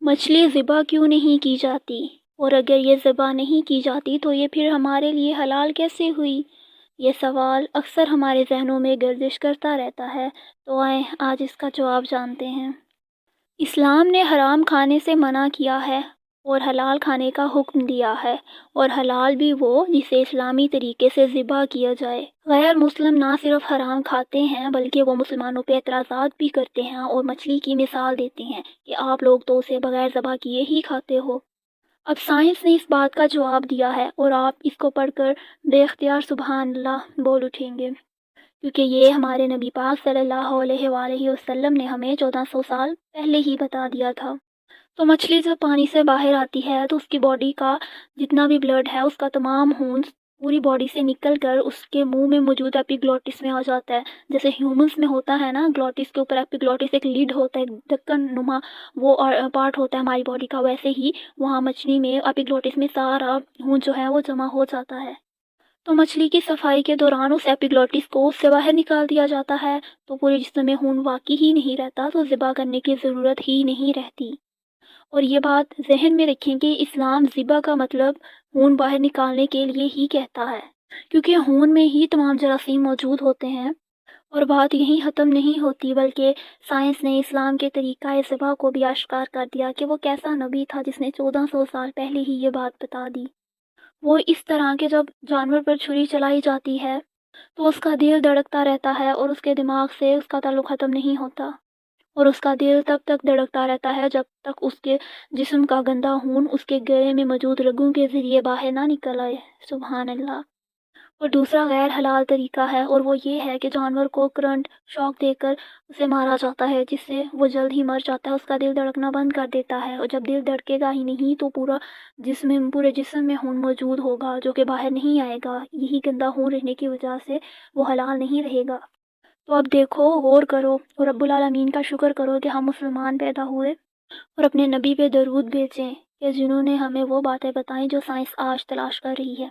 مچھلی ذبح کیوں نہیں کی جاتی؟ اور اگر یہ ذبح نہیں کی جاتی تو یہ پھر ہمارے لیے حلال کیسے ہوئی؟ یہ سوال اکثر ہمارے ذہنوں میں گردش کرتا رہتا ہے، تو آئیں آج اس کا جواب جانتے ہیں۔ اسلام نے حرام کھانے سے منع کیا ہے اور حلال کھانے کا حکم دیا ہے، اور حلال بھی وہ جسے اسلامی طریقے سے ذبح کیا جائے۔ غیر مسلم نہ صرف حرام کھاتے ہیں بلکہ وہ مسلمانوں پہ اعتراضات بھی کرتے ہیں اور مچھلی کی مثال دیتے ہیں کہ آپ لوگ تو اسے بغیر ذبح کیے ہی کھاتے ہو۔ اب سائنس نے اس بات کا جواب دیا ہے اور آپ اس کو پڑھ کر بے اختیار سبحان اللہ بول اٹھیں گے، کیونکہ یہ ہمارے نبی پاک صلی اللہ علیہ وآلہ وسلم نے ہمیں 1400 سال پہلے ہی بتا دیا تھا۔ تو مچھلی جب پانی سے باہر آتی ہے تو اس کی باڈی کا جتنا بھی بلڈ ہے، اس کا تمام خون پوری باڈی سے نکل کر اس کے منہ میں موجود ایپیگلوٹس میں آ جاتا ہے۔ جیسے ہیومنس میں ہوتا ہے نا، گلوٹس کے اوپر ایپیگلوٹس ایک لیڈ ہوتا ہے، ڈھکن نما وہ پارٹ ہوتا ہے ہماری باڈی کا، ویسے ہی وہاں مچھلی میں ایپیگلوٹس میں سارا خون جو ہے وہ جمع ہو جاتا ہے۔ تو مچھلی کی صفائی کے دوران اس ایپیگلوٹس کو اس سے باہر نکال دیا جاتا ہے، تو پورے جسم میں خون واقعی ہی نہیں رہتا، تو ذبح کرنے کی ضرورت ہی نہیں رہتی۔ اور یہ بات ذہن میں رکھیں کہ اسلام ذبح کا مطلب خون باہر نکالنے کے لیے ہی کہتا ہے، کیونکہ خون میں ہی تمام جراثیم موجود ہوتے ہیں۔ اور بات یہیں ختم نہیں ہوتی، بلکہ سائنس نے اسلام کے طریقہ ذبح کو بھی آشکار کر دیا کہ وہ کیسا نبی تھا جس نے 1400 سال پہلے ہی یہ بات بتا دی۔ وہ اس طرح کہ جب جانور پر چھری چلائی جاتی ہے تو اس کا دل دھڑکتا رہتا ہے اور اس کے دماغ سے اس کا تعلق ختم نہیں ہوتا، اور اس کا دل تب تک دھڑکتا رہتا ہے جب تک اس کے جسم کا گندا خون اس کے گلے میں موجود رگوں کے ذریعے باہر نہ نکل آئے، سبحان اللہ۔ اور دوسرا غیر حلال طریقہ ہے، اور وہ یہ ہے کہ جانور کو کرنٹ شاک دے کر اسے مارا جاتا ہے، جس سے وہ جلد ہی مر جاتا ہے، اس کا دل دھڑکنا بند کر دیتا ہے، اور جب دل دھڑکے گا ہی نہیں تو پورے جسم میں خون موجود ہوگا جو کہ باہر نہیں آئے گا۔ یہی گندا خون رہنے کی وجہ سے وہ حلال نہیں رہے گا۔ تو اب دیکھو، غور کرو اور رب العالمین کا شکر کرو کہ ہم مسلمان پیدا ہوئے، اور اپنے نبی پہ درود بھیجیں کہ جنہوں نے ہمیں وہ باتیں بتائیں جو سائنس آج تلاش کر رہی ہے۔